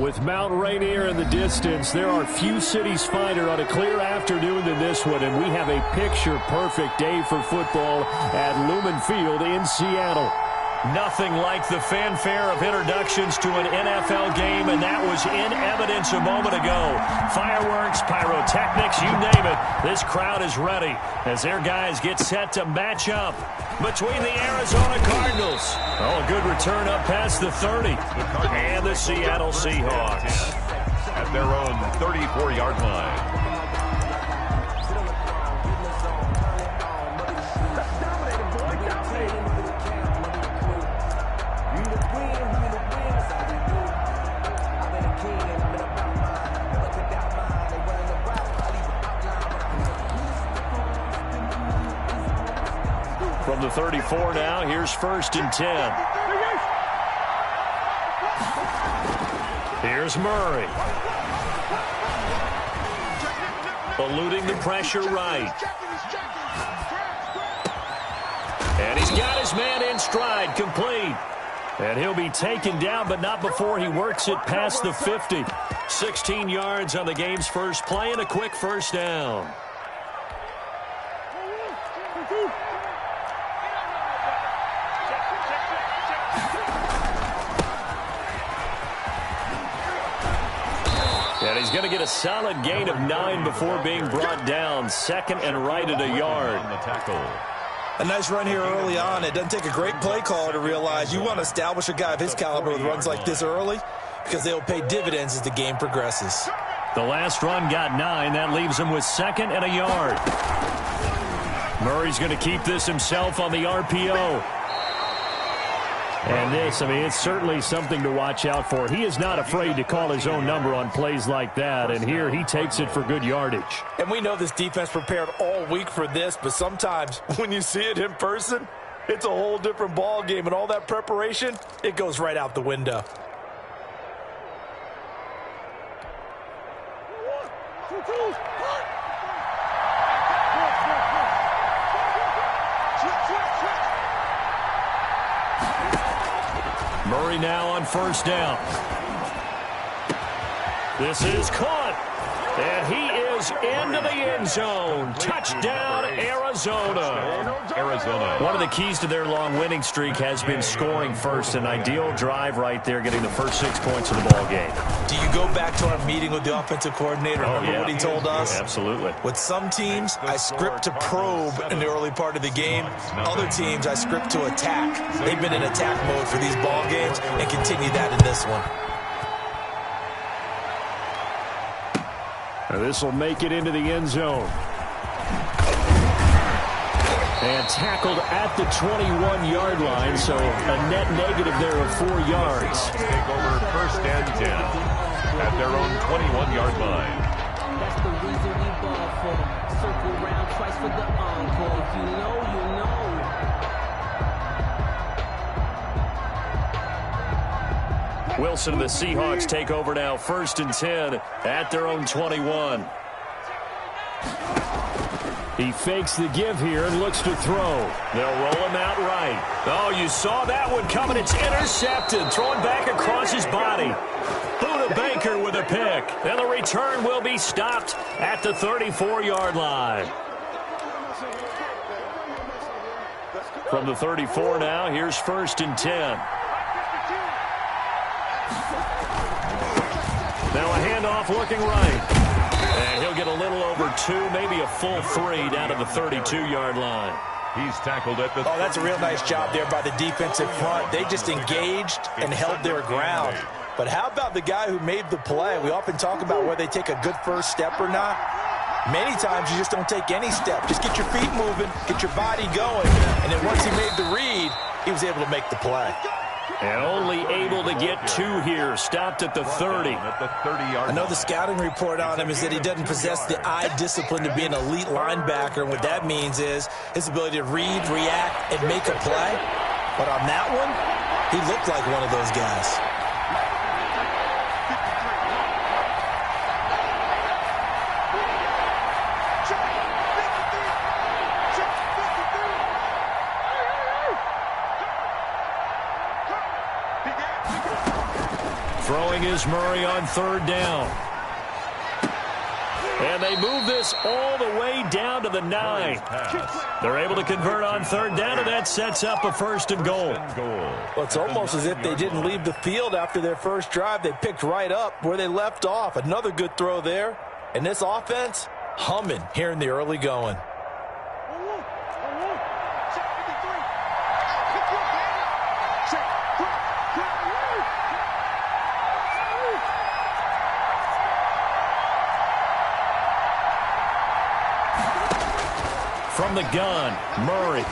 With Mount Rainier in the distance, there are few cities finer on a clear afternoon than this one, and we have a picture-perfect day for football at Lumen Field in Seattle. Nothing like the fanfare of introductions to an NFL game, and that was in evidence a moment ago. Fireworks, pyrotechnics, you name it. This crowd is ready as their guys get set to match up between the Arizona Cardinals. Oh, a good return up past the 30. And the Seattle Seahawks at their own 34-yard line. From the 34 now, here's 1st and 10. Here's Murray. Eluding the pressure right. And he's got his man in stride, complete. And he'll be taken down, but not before he works it past the 50. 16 yards on the game's first play and a quick 1st down. And he's going to get a solid gain of 9 before being brought down. 2nd and right at a yard. On the tackle. A nice run here early on. It doesn't take a great play caller to realize you want to establish a guy of his caliber with runs like this early because they'll pay dividends as the game progresses. The last run got 9. That leaves him with 2nd and a yard. Murray's going to keep this himself on the RPO. And this, I mean, it's certainly something to watch out for. He is not afraid to call his own number on plays like that, and here he takes it for good yardage. And we know this defense prepared all week for this, but sometimes when you see it in person, it's a whole different ball game, and all that preparation, it goes right out the window. Murray now on 1st down. This is caught. And he is into the end zone. Touchdown, Arizona. One of the keys to their long winning streak has been scoring first. An ideal drive right there, getting the first 6 points of the ball game. Do you go back to our meeting with the offensive coordinator? Remember what he told us? Absolutely. With some teams, I script to probe in the early part of the game. Other teams, I script to attack. They've been in attack mode for these ball games and continue that in this one. This will make it into the end zone. And tackled at the 21-yard line, so a net negative there of 4 yards. Take over 1st and 10 at their own 21-yard line. That's the reason we ball for them. Circle round twice for the encore. You know. Wilson and the Seahawks take over now, 1st and 10 at their own 21. He fakes the give here and looks to throw. They'll roll him out right. Oh, you saw that one coming. It's intercepted. Thrown back across his body. Buda Baker with a pick. And the return will be stopped at the 34-yard line. From the 34 now, here's 1st and 10. Now a handoff looking right. And he'll get a little over 2, maybe a full 3 down to the 32-yard line. He's tackled at the... Oh, that's a real nice job there by the defensive front. They just engaged and held their ground. But how about the guy who made the play? We often talk about whether they take a good first step or not. Many times you just don't take any step. Just get your feet moving, get your body going. And then once he made the read, he was able to make the play. And only able to get 2 here. Stopped at the 30. At the 30-yard I know the scouting report on him is that he doesn't possess the eye discipline to be an elite linebacker. And what that means is his ability to read, react, and make a play. But on that one, he looked like one of those guys. Throwing is Murray on third down. And they move this all the way down to the 9. They're able to convert on third down, and that sets up a 1st and goal. Well, it's almost as if they didn't leave the field after their first drive. They picked right up where they left off. Another good throw there. And this offense, humming here in the early going. From the gun, Murray.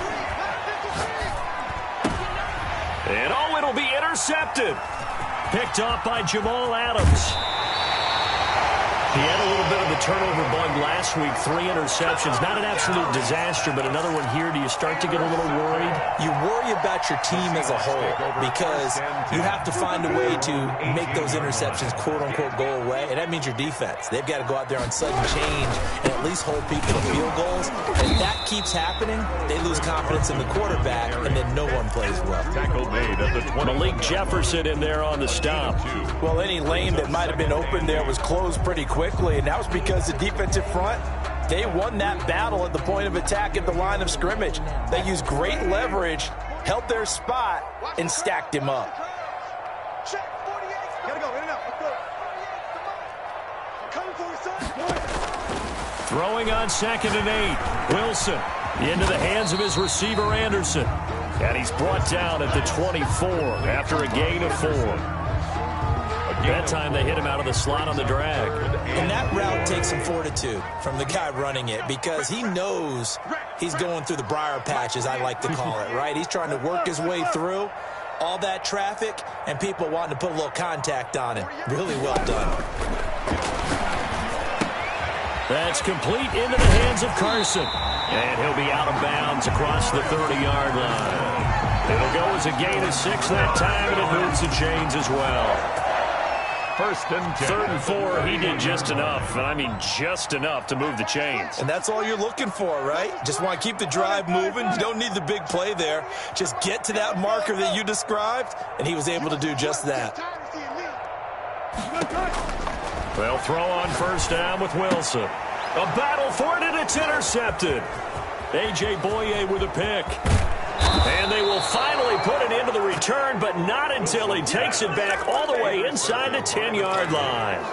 And oh, it'll be intercepted. Picked off by Jamal Adams. He had a little bit of the turnover bug last week, 3 interceptions. Not an absolute disaster, but another one here. Do you start to get a little worried? You worry about your team as a whole because you have to find a way to make those interceptions, quote-unquote, go away, and that means your defense. They've got to go out there on sudden change and at least hold people to field goals. If that keeps happening, they lose confidence in the quarterback, and then no one plays well. Tackle made at the 20. Malik Jefferson in there on the stop. Well, any lane that might have been open there was closed pretty quickly, and that was because the defensive front, they won that battle at the point of attack at the line of scrimmage. They used great leverage, held their spot, and stacked him up. Throwing on 2nd and 8. Wilson into the hands of his receiver, Anderson. And he's brought down at the 24 after a gain of 4. That time they hit him out of the slot on the drag. And that route takes some fortitude from the guy running it because he knows he's going through the briar patch, as I like to call it, right? He's trying to work his way through all that traffic and people wanting to put a little contact on it. Really well done. That's complete into the hands of Carson. And he'll be out of bounds across the 30-yard line. It'll go as a gain of 6 that time, and it moves the chains as well. 1st and 10. 3rd and 4, he did just enough, and I mean just enough to move the chains. And that's all you're looking for, right? Just want to keep the drive moving. You don't need the big play there. Just get to that marker that you described, and he was able to do just that. They'll throw on 1st down with Wilson. A battle for it, and it's intercepted. A.J. Boye with a pick. And they will finally put it into the return, but not until he takes it back all the way inside the 10-yard line.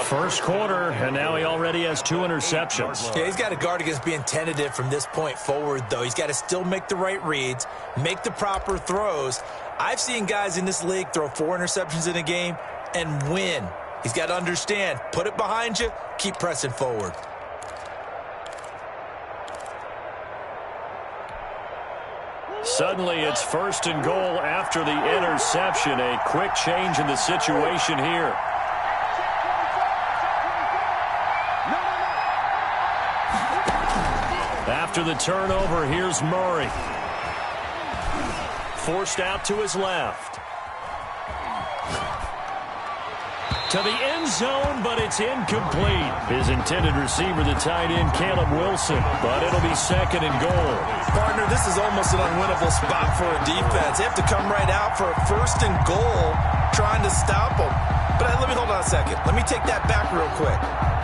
First quarter, and now he already has 2 interceptions. Yeah, he's got to guard against being tentative from this point forward, though. He's got to still make the right reads, make the proper throws. I've seen guys in this league throw 4 interceptions in a game and win. He's got to understand, put it behind you, keep pressing forward. Suddenly, it's 1st and goal after the interception. A quick change in the situation here. After the turnover, here's Murray. Forced out to his left. To the end zone, but it's incomplete. His intended receiver, the tight end, Caleb Wilson. But it'll be 2nd and goal. Partner, this is almost an unwinnable spot for a defense. They have to come right out for a 1st and goal trying to stop them. But let me hold on a second. Let me take that back real quick.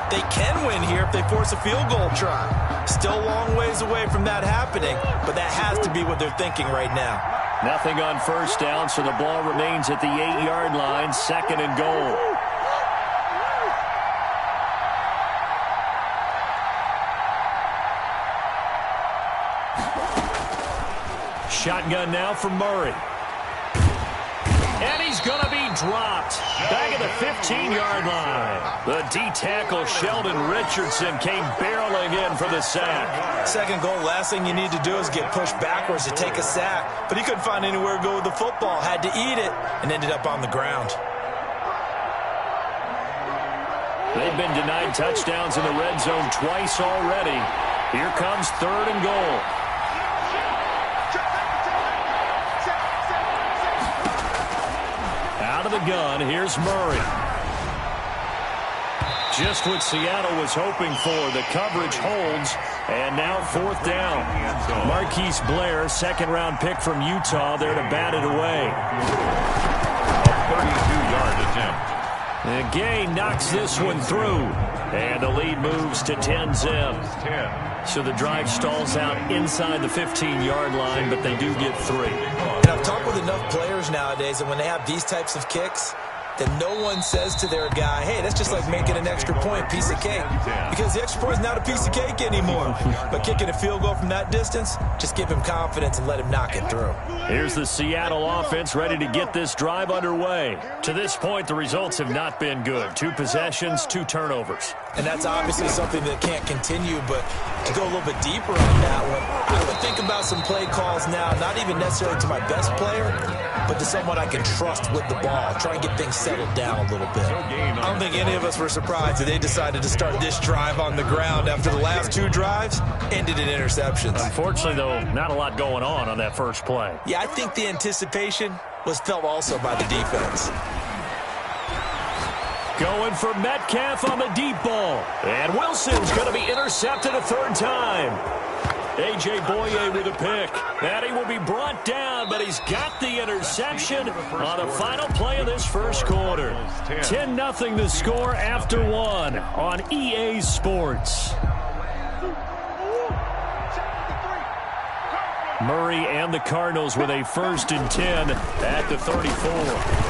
They can win here if they force a field goal try. Still a long ways away from that happening, but that has to be what they're thinking right now. Nothing on 1st down, so the ball remains at the 8-yard line, 2nd and goal. Shotgun now from Murray. And he's going to be dropped. Back at the 15-yard line. The D-tackle, Sheldon Richardson, came barreling in for the sack. 2nd goal, last thing you need to do is get pushed backwards to take a sack. But he couldn't find anywhere to go with the football. Had to eat it and ended up on the ground. They've been denied touchdowns in the red zone twice already. Here comes 3rd and goal. Out of the gun, here's Murray. Just what Seattle was hoping for. The coverage holds, and now 4th down. Marquise Blair, 2nd-round pick from Utah, there to bat it away. 32-yard attempt. And Gay knocks this one through. And the lead moves to 10-zip. So the drive stalls out inside the 15-yard line, but they do get 3. And I've talked with enough players nowadays, and when they have these types of kicks, that no one says to their guy, hey, that's just like making an extra point, piece of cake. Because the extra point is not a piece of cake anymore. But kicking a field goal from that distance, just give him confidence and let him knock it through. Here's the Seattle offense ready to get this drive underway. To this point, the results have not been good. 2 possessions, 2 turnovers. And that's obviously something that can't continue, but to go a little bit deeper on that one, I would think about some play calls now, not even necessarily to my best player, but to someone I can trust with the ball. Try and get things settled down a little bit. I don't think any of us were surprised that they decided to start this drive on the ground after the last 2 drives ended in interceptions. Unfortunately, though, not a lot going on that first play. Yeah, I think the anticipation was felt also by the defense. Going for Metcalf on the deep ball. And Wilson's going to be intercepted a 3rd time. A.J. Boye with a pick. That he will be brought down, but he's got the interception on the final play of this first quarter. 10-0 the score after 1 on EA Sports. Murray and the Cardinals with a 1st and 10 at the 34.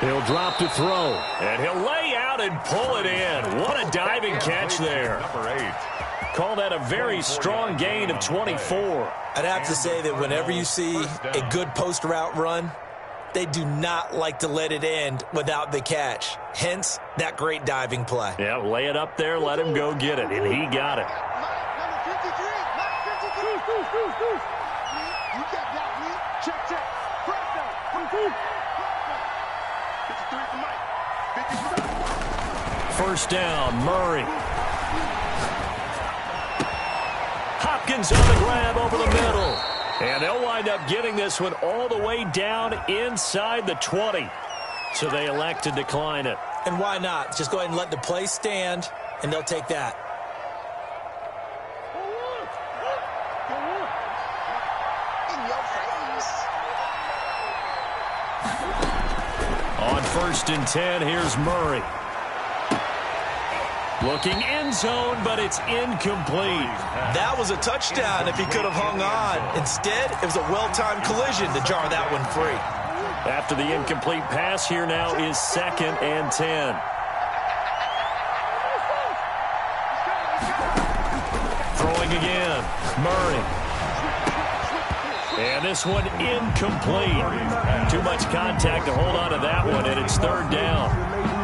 He'll drop to throw, and he'll lay out and pull it in. What a diving catch there. Number 8. Call that a very strong gain of 24. I'd have to say that whenever you see a good post route run, they do not like to let it end without the catch. Hence, that great diving play. Yeah, lay it up there, let him go get it, and he got it. First down, Murray. Hopkins on the grab over the middle. And they'll wind up getting this one all the way down inside the 20. So they elect to decline it. And why not? Just go ahead and let the play stand, and they'll take that. On 1st and 10, here's Murray. Looking end zone, but it's incomplete. That was a touchdown if he could have hung on. Instead, it was a well-timed collision to jar that one free. After the incomplete pass, here now is 2nd and 10. Throwing again, Murray. And this one incomplete. Too much contact to hold on to that one, and it's 3rd down.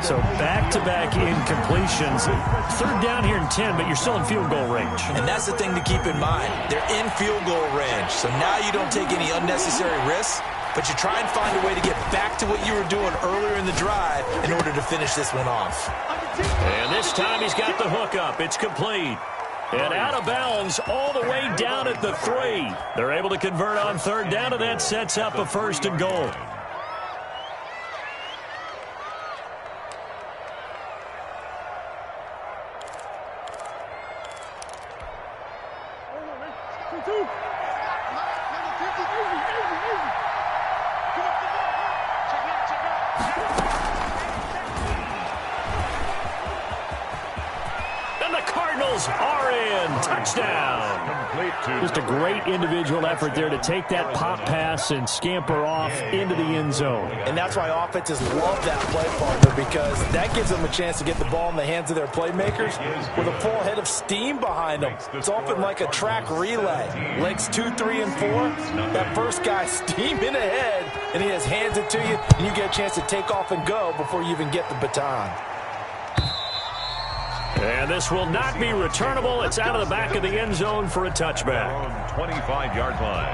So back-to-back incompletions. 3rd down here in 10, but you're still in field goal range. And that's the thing to keep in mind. They're in field goal range. So now you don't take any unnecessary risks, but you try and find a way to get back to what you were doing earlier in the drive in order to finish this one off. And this time he's got the hook up. It's complete. And out of bounds all the way down at the 3. They're able to convert on 3rd down, and that sets up a 1st and goal. Are in. Touchdown. Just a great individual effort there to take that pop pass and scamper off into the end zone. And that's why offenses love that play partner, because that gives them a chance to get the ball in the hands of their playmakers with a full head of steam behind them. It's often like a track relay. Legs 2, 3, and 4. That first guy steaming ahead, and he just hands it to you, and you get a chance to take off and go before you even get the baton. And this will not be returnable. It's out of the back of the end zone for a touchback. 25-yard line.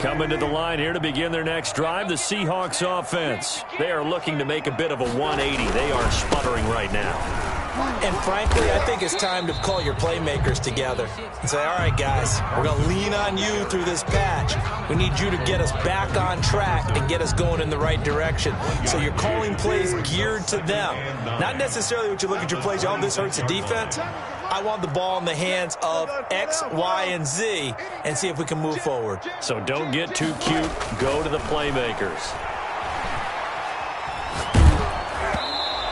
Coming to the line here to begin their next drive, the Seahawks offense. They are looking to make a bit of a 180. They are sputtering right now. And frankly, I think it's time to call your playmakers together and say, all right, guys, we're going to lean on you through this patch. We need you to get us back on track and get us going in the right direction. So you're calling plays geared to them. Not necessarily what you look at your plays, oh, this hurts the defense. I want the ball in the hands of X, Y, and Z and see if we can move forward. So don't get too cute. Go to the playmakers.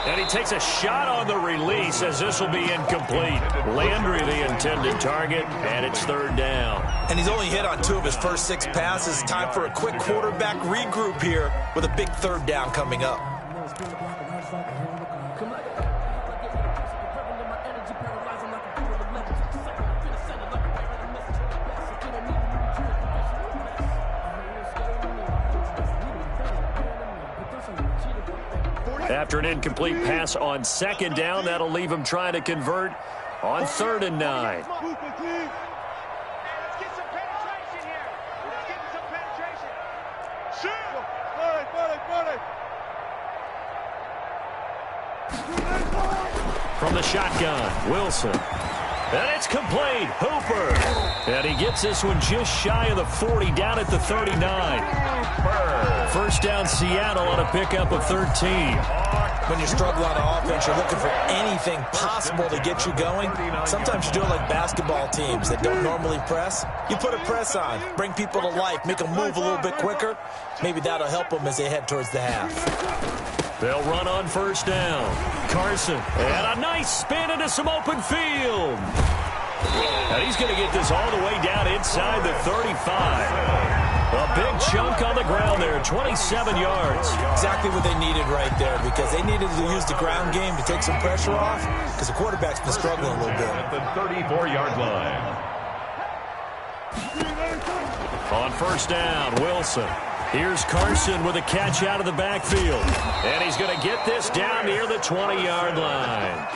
And he takes a shot on the release as this will be incomplete. Landry the intended target, and it's third down. And he's only hit on 2 of his first 6 passes. Time for a quick quarterback regroup here with a big third down coming up. After an incomplete pass on second down, that'll leave him trying to convert on 3rd and 9. Let's get some penetration here. Let's get some penetration. Shoot! From the shotgun, Wilson. And it's complete. Hooper. And he gets this one just shy of the 40, down at the 39. First down, Seattle on a pickup of 13. When you struggle on offense, you're looking for anything possible to get you going. Sometimes you do it like basketball teams that don't normally press. You put a press on, bring people to life, make them move a little bit quicker. Maybe that'll help them as they head towards the half. They'll run on first down. Carson, and a nice spin into some open field. And he's going to get this all the way down inside the 35. A big chunk on the ground there, 27 yards. Exactly what they needed right there, because they needed to use the ground game to take some pressure off, because the quarterback's been struggling a little bit. At the 34-yard line. On first down, Wilson. Here's Carson with a catch out of the backfield. And he's going to get this down near the 20-yard line.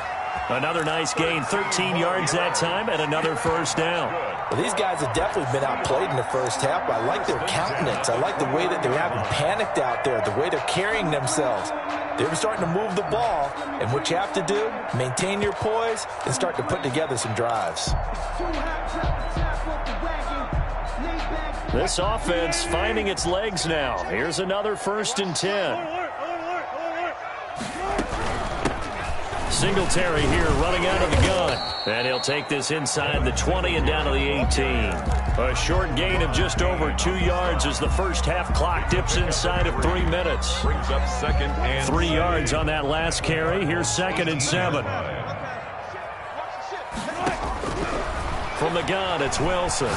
Another nice gain, 13 yards that time, and another first down. Well, these guys have definitely been outplayed in the first half. I like their countenance. I like the way that they haven't panicked out there, the way they're carrying themselves. They're starting to move the ball, and what you have to do, maintain your poise and start to put together some drives. This offense finding its legs now. Here's another 1st and 10. Singletary here running out of the gun. And he'll take this inside the 20 and down to the 18. A short gain of just over 2 yards as the first half clock dips inside of 3 minutes. Brings up 2nd and 3 yards on that last carry. Here's 2nd and 7. From the gun, it's Wilson.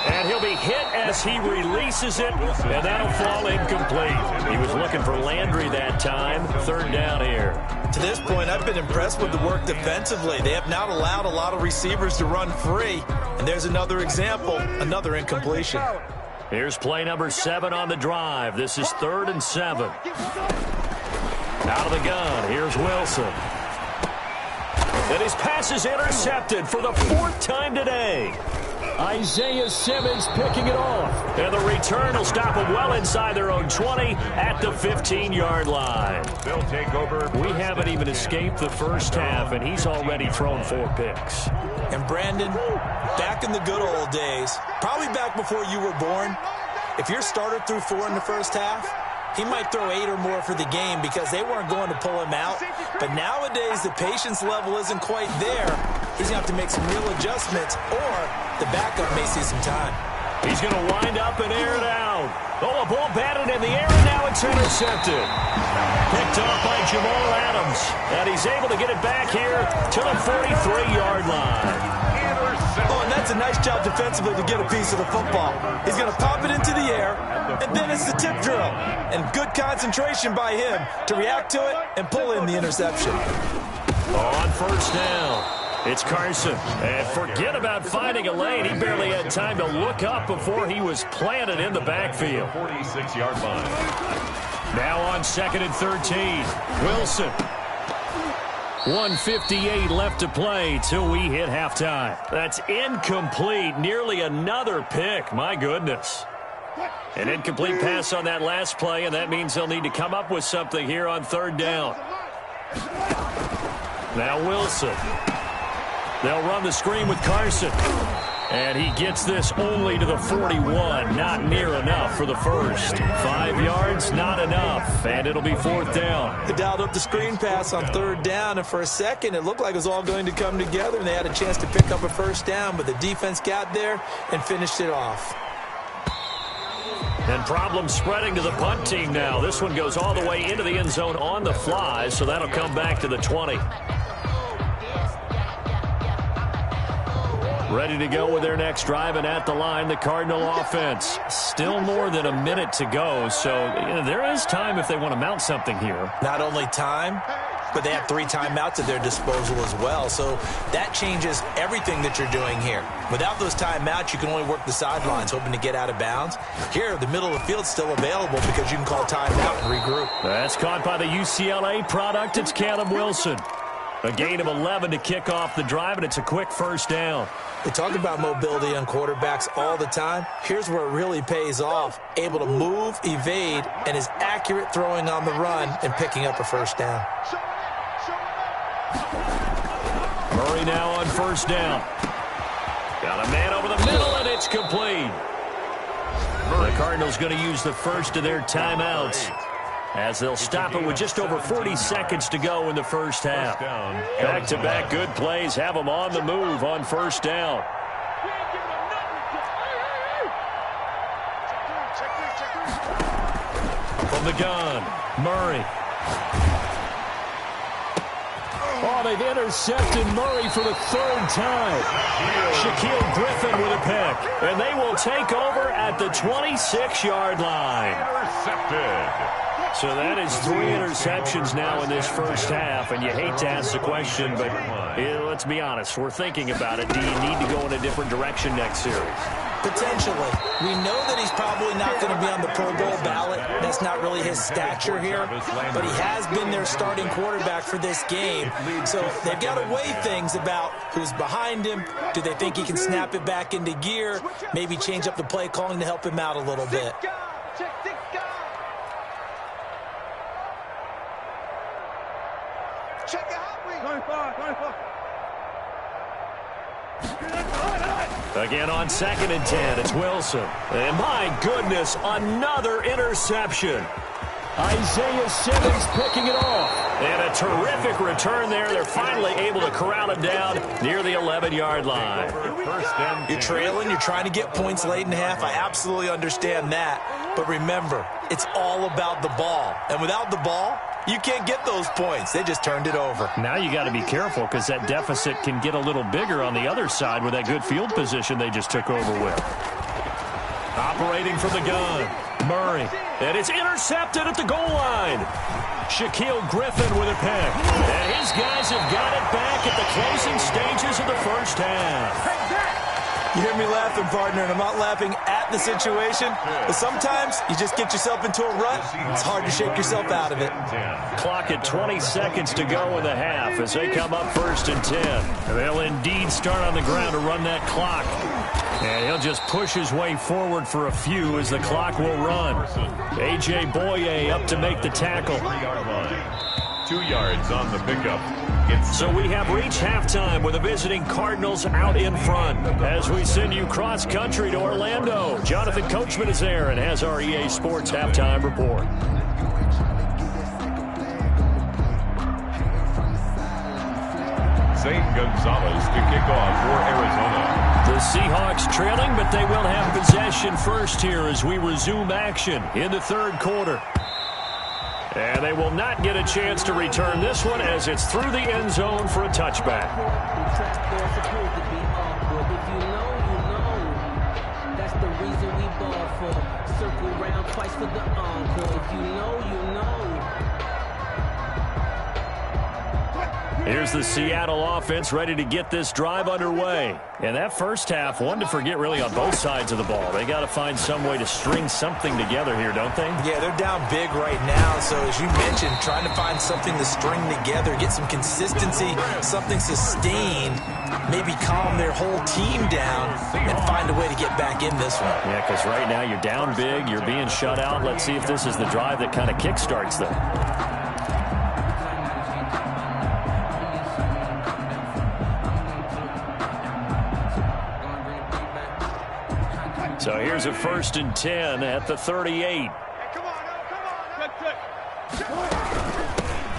And he'll be hit as he releases it, and that'll fall incomplete. He was looking for Landry that time. 3rd down here. To this point, I've been impressed with the work defensively. They have not allowed a lot of receivers to run free. And there's another example, another incompletion. Here's play number 7 on the drive. This is 3rd and 7. Out of the gun, here's Wilson. And his pass is intercepted for the 4th time today. Isaiah Simmons picking it off. And the return will stop them well inside their own 20 at the 15-yard line. They'll take over. We haven't even escaped the first half, and he's already thrown 4 picks. And Brandon, back in the good old days, probably back before you were born, if your starter threw 4 in the first half, he might throw 8 or more for the game because they weren't going to pull him out. But nowadays, the patience level isn't quite there. He's going to have to make some real adjustments, or the backup may see some time. He's going to wind up and air it out. Oh, a ball batted in the air, and now it's intercepted. Picked off by Jamal Adams. And he's able to get it back here to the 43-yard line. Oh, and that's a nice job defensively to get a piece of the football. He's going to pop it into the air, and then it's the tip drill. And good concentration by him to react to it and pull in the interception. On first down, it's Carson. And forget about finding a lane. He barely had time to look up before he was planted in the backfield. 46-yard line. Now on 2nd and 13, Wilson. 1:58 left to play till we hit halftime. That's incomplete. Nearly another pick. My goodness. An incomplete pass on that last play, and that means they'll need to come up with something here on 3rd down. Now Wilson. They'll run the screen with Carson. And he gets this only to the 41. Not near enough for the first. 5 yards, not enough. And it'll be 4th down. They dialed up the screen pass on 3rd down, and for a second it looked like it was all going to come together, and they had a chance to pick up a 1st down, but the defense got there and finished it off. And problems spreading to the punt team now. This one goes all the way into the end zone on the fly, so that'll come back to the 20. Ready to go with their next drive, and at the line, the Cardinal offense. Still more than a minute to go, so there is time if they want to mount something here. Not only time, but they have 3 timeouts at their disposal as well, so that changes everything that you're doing here. Without those timeouts, you can only work the sidelines, hoping to get out of bounds. Here, the middle of the field's still available because you can call timeout and regroup. That's caught by the UCLA product. It's Caleb Wilson. A gain of 11 to kick off the drive, and it's a quick 1st down. We talk about mobility on quarterbacks all the time. Here's where it really pays off. Able to move, evade, and is accurate throwing on the run and picking up a 1st down. Murray now on 1st down. Got a man over the middle, and it's complete. The Cardinals going to use the first of their timeouts, as they'll stop it with just over 40 seconds to go in the first half. Back-to-back good plays have them on the move on 1st down. From the gun, Murray. Oh, they've intercepted Murray for the 3rd time. Shaquille Griffin with a pick. And they will take over at the 26-yard line. Intercepted. So that is 3 interceptions now in this first half, and you hate to ask the question, but let's be honest. We're thinking about it. Do you need to go in a different direction next series? Potentially. We know that he's probably not going to be on the Pro Bowl ballot. That's not really his stature here, but he has been their starting quarterback for this game. So they've got to weigh things about who's behind him. Do they think he can snap it back into gear? Maybe change up the play calling to help him out a little bit. Check it out. Again on 2nd and 10, it's Wilson. And my goodness, another interception. Isaiah Simmons picking it off. And a terrific return there. They're finally able to corral it down near the 11-yard line. You're trailing. You're trying to get points late in the half. I absolutely understand that. But remember, it's all about the ball. And without the ball, you can't get those points. They just turned it over. Now you got to be careful because that deficit can get a little bigger on the other side with that good field position they just took over with. Operating from the gun, Murray. And it's intercepted at the goal line. Shaquille Griffin with a pick. And his guys have got it back at the closing stages of the first half. You hear me laughing, partner, and I'm not laughing at the situation, but sometimes you just get yourself into a rut. It's hard to shake yourself out of it. Clock at 20 seconds to go in the half as they come up 1st and 10. They'll indeed start on the ground to run that clock. And he'll just push his way forward for a few as the clock will run. A.J. Boye up to make the tackle. 2 yards on the pickup. So we have reached halftime with the visiting Cardinals out in front. As we send you cross-country to Orlando, Jonathan Coachman is there and has our EA Sports halftime report. Zane Gonzalez to kick off for Arizona. The Seahawks trailing, but they will have possession first here as we resume action in the 3rd quarter. And they will not get a chance to return this one as it's through the end zone for a touchback. That's the reason we ball for. Circle round twice for the encore. If you know, you know. Here's the Seattle offense ready to get this drive underway. And that first half, one to forget really on both sides of the ball. They got to find some way to string something together here, don't they? Yeah, they're down big right now. So as you mentioned, trying to find something to string together, get some consistency, something sustained, maybe calm their whole team down and find a way to get back in this one. Yeah, because right now you're down big, you're being shut out. Let's see if this is the drive that kind of kickstarts them. So here's a 1st and 10 at the 38.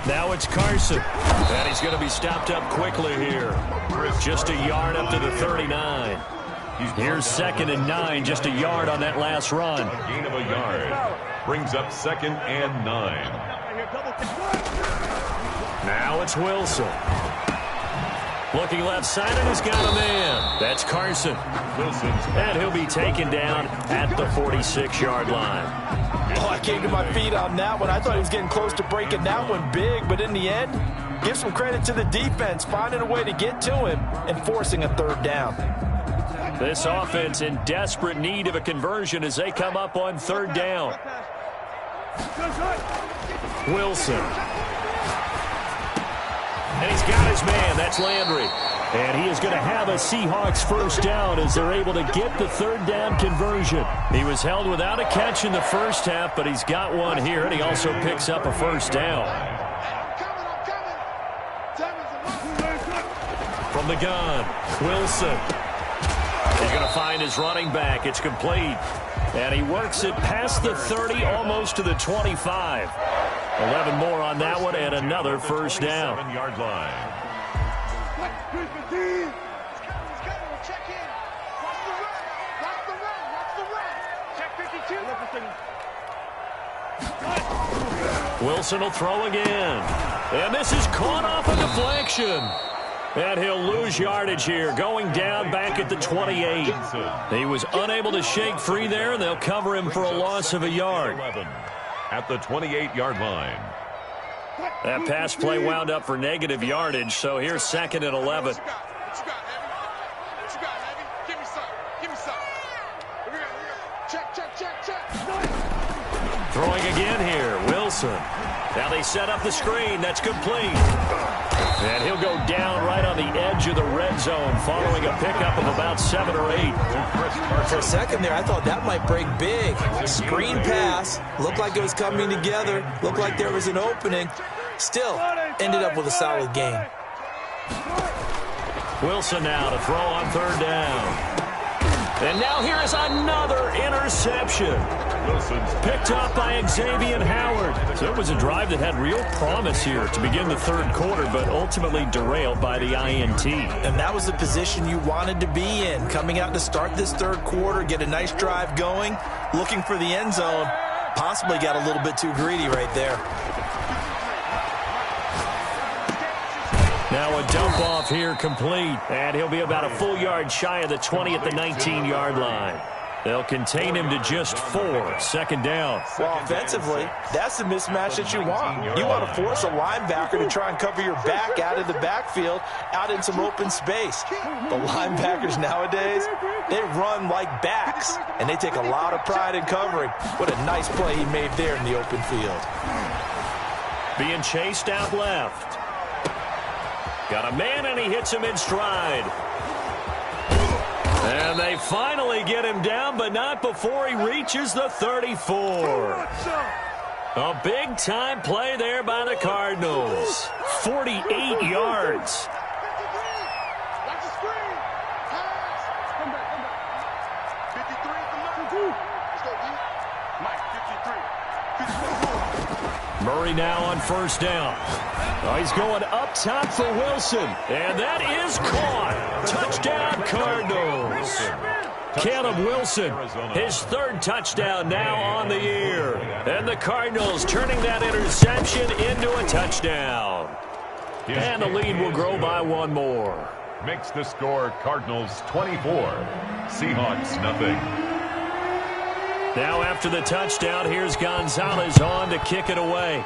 Now it's Carson. And he's going to be stopped up quickly here. Just a yard up to the 39. Here's 2nd and 9, just a yard on that last run. A gain of a yard. Brings up 2nd and 9. Now it's Wilson. Looking left side, and he's got a man. That's Carson. And he'll be taken down at the 46-yard line. Oh, I came to my feet on that one. I thought he was getting close to breaking that one big, but in the end, give some credit to the defense, finding a way to get to him and forcing a 3rd down. This offense in desperate need of a conversion as they come up on 3rd down. Wilson. And he's got his man. That's Landry. And he is going to have a Seahawks 1st down as they're able to get the 3rd down conversion. He was held without a catch in the 1st half, but he's got one here, and he also picks up a 1st down. From the gun, Wilson. He's going to find his running back. It's complete. And he works it past the 30, almost to the 25. 11 more on that one, and another 1st down. 7-yard line. Wilson will throw again. And this is caught off a deflection. And he'll lose yardage here, going down back at the 28. He was unable to shake free there, and they'll cover him for a loss of a yard. At the 28-yard line. That pass play wound up for negative yardage, so here's 2nd and 11. Throwing again here, Wilson. Now they set up the screen. That's complete. And he'll go down right on the edge of the red zone following a pickup of about 7 or 8. For a second there, I thought that might break big. Screen pass. Looked like it was coming together. Looked like there was an opening. Still, ended up with a solid game. Wilson now to throw on 3rd down. And now here is another interception. Picked up by Xavier Howard. So it was a drive that had real promise here to begin the 3rd quarter, but ultimately derailed by the INT. And that was the position you wanted to be in. Coming out to start this 3rd quarter, get a nice drive going, looking for the end zone. Possibly got a little bit too greedy right there. Now a dump off here complete, and he'll be about a full yard shy of the 20 at the 19-yard line. They'll contain him to just 4, 2nd down. Well, offensively, that's the mismatch that you want. You want to force a linebacker to try and cover your back out of the backfield, out in some open space. The linebackers nowadays, they run like backs, and they take a lot of pride in covering. What a nice play he made there in the open field. Being chased out left. Got a man, and he hits him in stride. And they finally get him down, but not before he reaches the 34. A big-time play there by the Cardinals. 48 yards. Murray now on 1st down. Oh, he's going up top for Wilson. And that is caught. Touchdown, Cardinals. Caleb Wilson, his 3rd touchdown now on the year. And the Cardinals turning that interception into a touchdown. And the lead will grow by 1 more. Makes the score Cardinals 24, Seahawks nothing. Now after the touchdown, here's Gonzalez on to kick it away.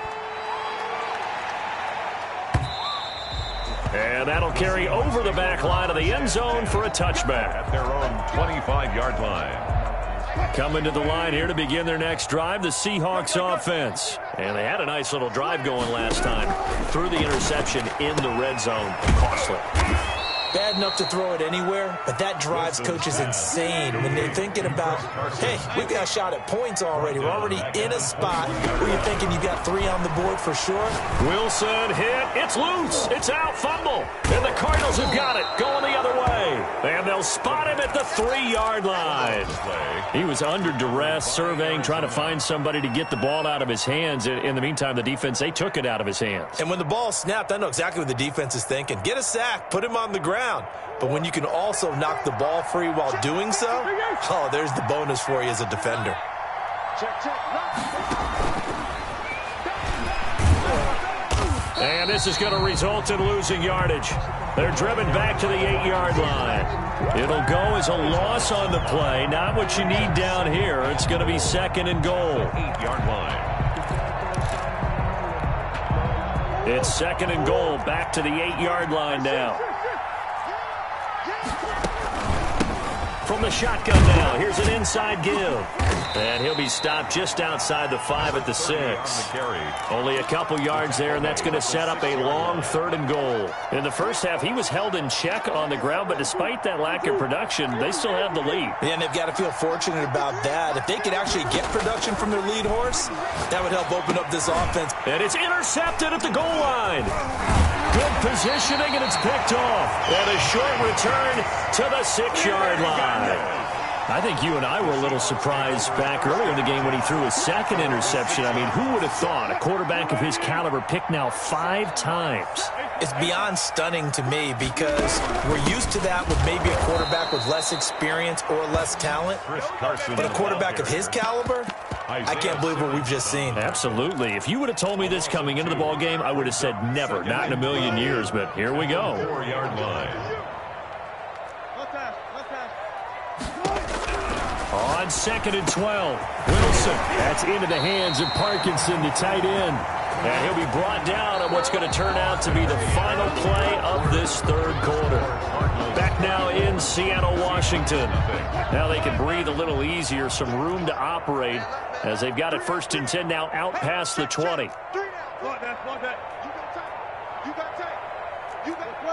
And that'll carry over the back line of the end zone for a touchback. At their own 25-yard line. Coming to the line here to begin their next drive, the Seahawks offense. And they had a nice little drive going last time. Through the interception in the red zone. Costly. bad enough to throw it anywhere, but that drives coaches insane when they're thinking about, hey, we got a shot at points already. We're already in a spot where you're thinking you got 3 on the board for sure. Wilson hit. It's loose. It's out. Fumble. And the Cardinals have got it. Going the other way. And they'll spot him at the 3-yard line. He was under duress, surveying, trying to find somebody to get the ball out of his hands. In the meantime, the defense, they took it out of his hands. And when the ball snapped, I know exactly what the defense is thinking. Get a sack. Put him on the ground. But when you can also knock the ball free while doing so, oh, there's the bonus for you as a defender. And this is going to result in losing yardage. They're driven back to the 8-yard line. It'll go as a loss on the play. Not what you need down here. It's going to be 2nd and goal. 8-yard line. It's 2nd and goal. Back to the 8-yard line now. From the shotgun now. Here's an inside give. And he'll be stopped just outside the 5 at the 6. Only a couple yards there, and that's going to set up a long 3rd and goal. In the first half, he was held in check on the ground, but despite that lack of production, they still have the lead. Yeah, and they've got to feel fortunate about that. If they could actually get production from their lead horse, that would help open up this offense. And it's intercepted at the goal line. Good positioning, and it's picked off. And a short return to the 6-yard line. I think you and I were a little surprised back earlier in the game when he threw his 2nd interception. I mean, who would have thought a quarterback of his caliber picked now 5 times? It's beyond stunning to me because we're used to that with maybe a quarterback with less experience or less talent. But a quarterback of his caliber, I can't believe what we've just seen. Absolutely. If you would have told me this coming into the ball game, I would have said never, not in a million years. But here we go. 4-yard line. On 2nd and 12, Wilson. That's into the hands of Parkinson, the tight end. And he'll be brought down on what's going to turn out to be the final play of this 3rd quarter. Back now in Seattle, Washington. Now they can breathe a little easier, some room to operate as they've got it 1st and 10 now out past the 20. You got tight. You got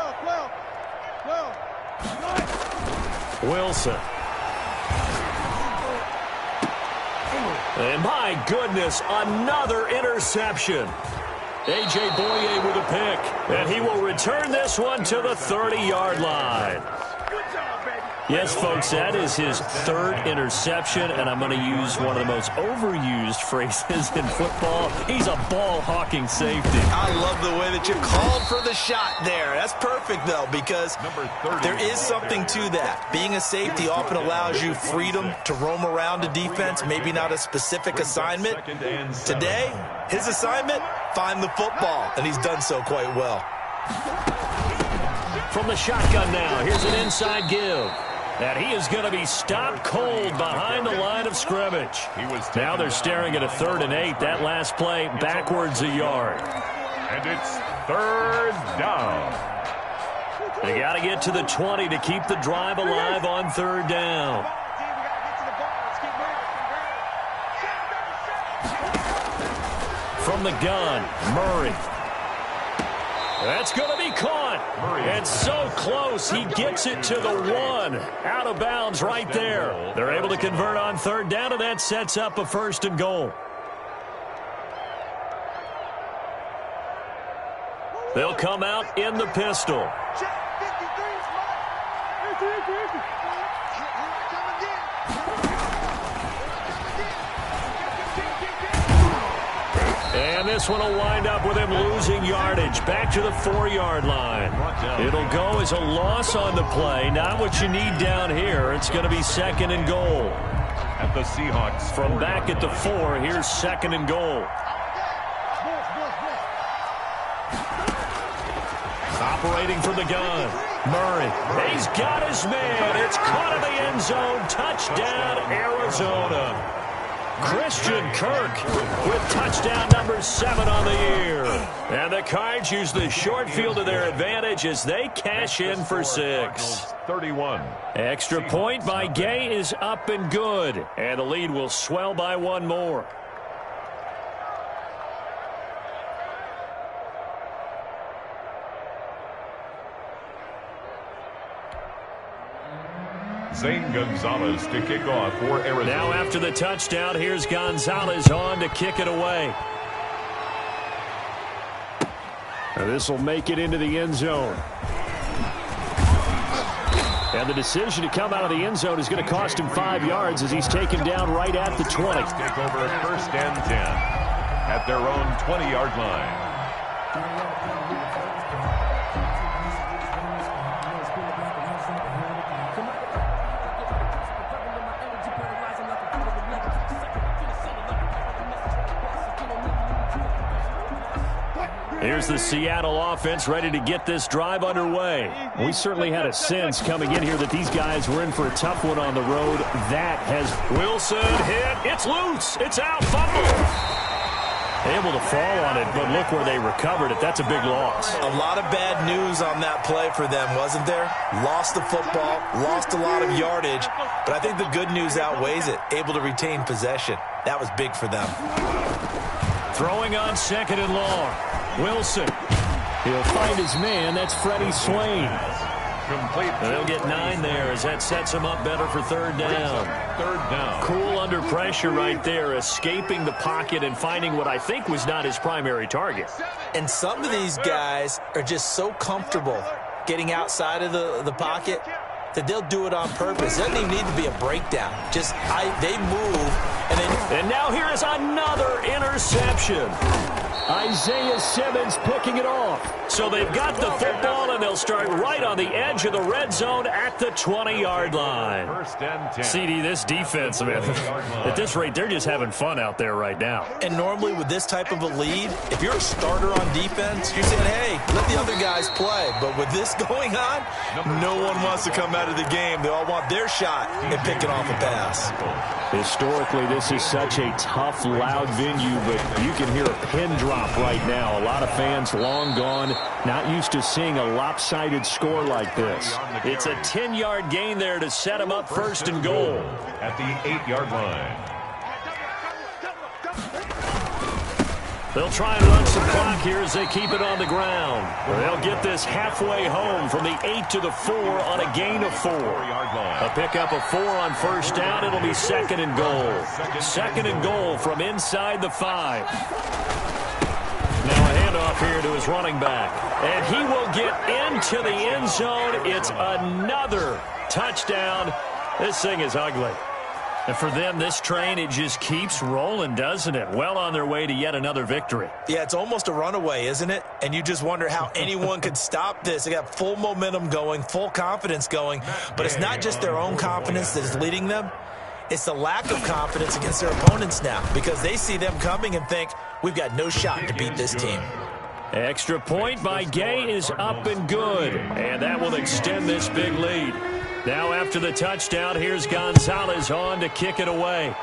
12. Wilson. And my goodness, another interception. A.J. Boye with a pick. And he will return this one to the 30-yard line. Yes, folks, that is his 3rd interception, and I'm going to use one of the most overused phrases in football. He's a ball-hawking safety. I love the way that you called for the shot there. That's perfect, though, because there is something to that. Being a safety often allows you freedom to roam around a defense, maybe not a specific assignment. Today, his assignment, find the football, and he's done so quite well. From the shotgun now, here's an inside give. And he is going to be stopped cold behind the line of scrimmage. Now they're staring at a 3rd and 8. That last play backwards a yard. And it's 3rd down. They got to get to the 20 to keep the drive alive on 3rd down. From the gun, Murray. That's going to be caught. And so close, he gets it to the 1. Out of bounds right there. They're able to convert on 3rd down, and that sets up a 1st and goal. They'll come out in the pistol. And this one will wind up with him losing yardage back to the 4-yard line. It'll go as a loss on the play. Not what you need down here. It's going to be 2nd and goal. At the Seahawks. From back at the 4, here's 2nd and goal. Operating from the gun. Murray. He's got his man. It's caught in the end zone. Touchdown, Arizona. Christian Kirk with touchdown number 7 on the year. And the Cards use the short field to their advantage as they cash in for 6. 31. Extra point by Gay is up and good. And the lead will swell by 1 more. Zane Gonzalez to kick off for Arizona. Now after the touchdown, here's Gonzalez on to kick it away. This will make it into the end zone. And the decision to come out of the end zone is going to cost him 5 yards as he's taken down right at the 20. Take over 1st and 10 at their own 20-yard line. Here's the Seattle offense ready to get this drive underway. We certainly had a sense coming in here that these guys were in for a tough one on the road. That has Wilson hit. It's loose. It's out. Fumble. Able to fall on it, but look where they recovered it. That's a big loss. A lot of bad news on that play for them, wasn't there? Lost the football, lost a lot of yardage, but I think the good news outweighs it. Able to retain possession. That was big for them. Throwing on 2nd and long. Wilson. He'll find his man. That's Freddie Swain. Complete. They'll get 9 there as that sets him up better for 3rd down. 3rd down. Cool under pressure right there, escaping the pocket and finding what I think was not his primary target. And some of these guys are just so comfortable getting outside of the pocket that they'll do it on purpose. It doesn't even need to be a breakdown. Just they move, and now here is another interception. Isaiah Simmons picking it off. So they've got the football, and they'll start right on the edge of the red zone at the 20-yard line. 1st and 10. CD, this defense, man, at this rate, they're just having fun out there right now. And normally with this type of a lead, if you're a starter on defense, you're saying, hey, let the other guys play. But with this going on, no one wants to come out of the game. They all want their shot at picking off a pass. Historically, this is such a tough, loud venue, but you can hear a pin drop right now. A lot of fans long gone, not used to seeing a lopsided score like this. It's a 10-yard gain there to set them up 1st and goal. At the 8-yard line. They'll try and run some clock here as they keep it on the ground. They'll get this halfway home from the 8 to the 4 on a gain of 4. A pickup of 4 on 1st down. It'll be 2nd and goal. 2nd and goal from inside the 5. Now a handoff here to his running back. And he will get into the end zone. It's another touchdown. This thing is ugly. And for them, this train, it just keeps rolling, doesn't it? Well on their way to yet another victory. Yeah, it's almost a runaway, isn't it? And you just wonder how anyone could stop this. They got full momentum going, full confidence going. But it's not just their own confidence that is leading them. It's the lack of confidence against their opponents now because they see them coming and think, we've got no shot to beat this team. Extra point by Gay is up and good. And that will extend this big lead. Now after the touchdown, here's Gonzalez on to kick it away.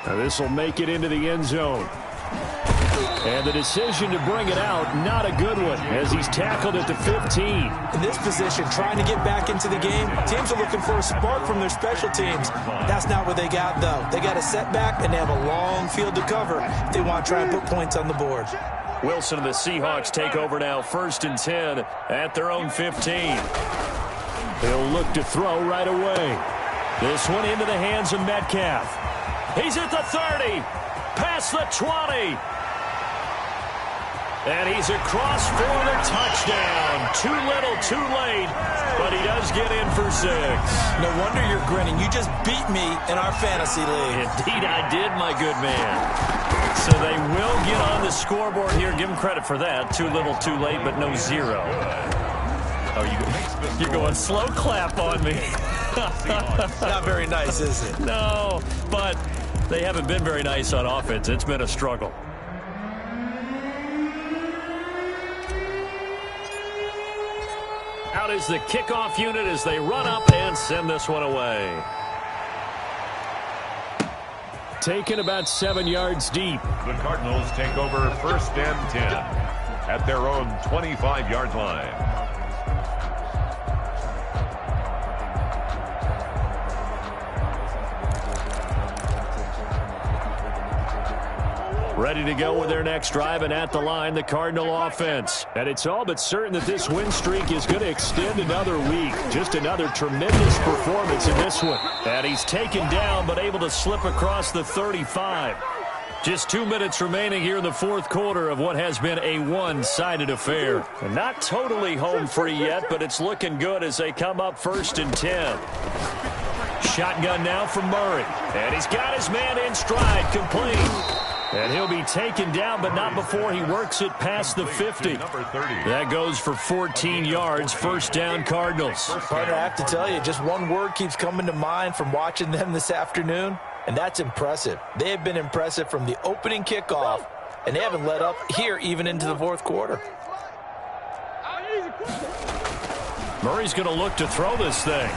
Now this will make it into the end zone. And the decision to bring it out, not a good one, as he's tackled at the 15. In this position, trying to get back into the game, teams are looking for a spark from their special teams. That's not what they got, though. They got a setback, and they have a long field to cover if they want to try and put points on the board. Wilson and the Seahawks take over now, 1st and 10 at their own 15. They'll look to throw right away. This one into the hands of Metcalf. He's at the 30, past the 20. And he's across for the touchdown. Too little, too late, but he does get in for 6. No wonder you're grinning. You just beat me in our fantasy league. Indeed, I did, my good man. So they will get on the scoreboard here. Give them credit for that. Too little, too late, but no 0. Oh, you're going slow clap on me. Not very nice, is it? No, but they haven't been very nice on offense. It's been a struggle. Out is the kickoff unit as they run up and send this one away. Taken about 7 yards deep. The Cardinals take over 1st and 10 at their own 25-yard line. Ready to go with their next drive, and at the line, the Cardinal offense. And it's all but certain that this win streak is going to extend another week. Just another tremendous performance in this one. And he's taken down, but able to slip across the 35. Just 2 minutes remaining here in the fourth quarter of what has been a one-sided affair. And not totally home free yet, but it's looking good as they come up 1st and 10. Shotgun now from Murray. And he's got his man in stride, complete. And he'll be taken down, but not before he works it past the 50. That goes for 14 yards, first down Cardinals. Partner, I have to tell you, just one word keeps coming to mind from watching them this afternoon, and that's impressive. They have been impressive from the opening kickoff, and they haven't let up here even into the fourth quarter. Murray's going to look to throw this thing.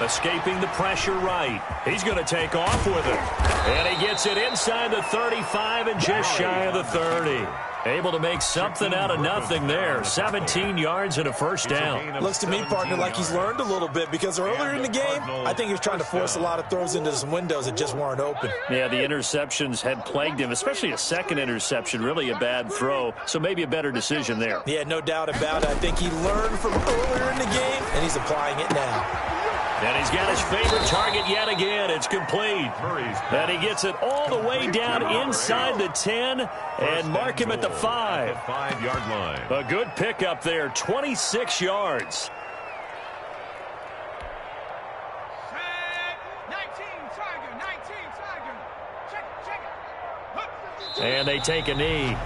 Escaping the pressure right. He's going to take off with it. And he gets it inside the 35 and just shy of the 30. Able to make something out of nothing there. 17 yards and a first down. Looks to me, partner, like he's learned a little bit, because earlier in the game, I think he was trying to force a lot of throws into some windows that just weren't open. Yeah, the interceptions had plagued him, especially a second interception, really a bad throw. So maybe a better decision there. Yeah, no doubt about it. I think he learned from earlier in the game, and he's applying it now. And he's got his favorite target yet again. It's complete. And he gets it all the way down inside the 10 and mark him at the 5. 5-yard line. A good pickup there, 26 yards. 19 Tiger. Check it. And they take a knee.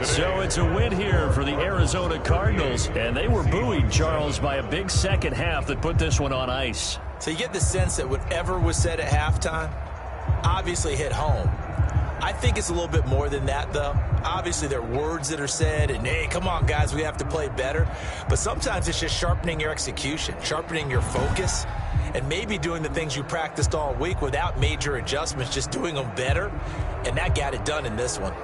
So it's a win here for the Arizona Cardinals, and they were buoyed, Charles, by a big second half that put this one on ice. So you get the sense that whatever was said at halftime obviously hit home. I think it's a little bit more than that, though. Obviously, there are words that are said, and, hey, come on, guys, we have to play better. But sometimes it's just sharpening your execution, sharpening your focus, and maybe doing the things you practiced all week without major adjustments, just doing them better, and that got it done in this one.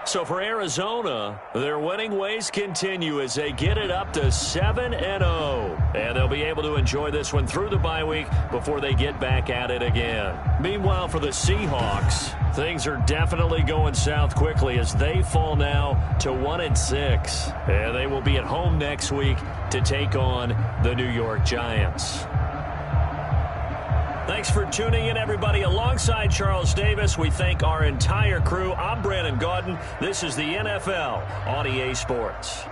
So for Arizona, their winning ways continue as they get it up to 7-0. And they'll be able to enjoy this one through the bye week before they get back at it again. Meanwhile, for the Seahawks, things are definitely going south quickly as they fall now to 1-6. And they will be at home next week to take on the New York Giants. Thanks for tuning in, everybody. Alongside Charles Davis, we thank our entire crew. I'm Brandon Gaudin. This is the NFL on EA Sports.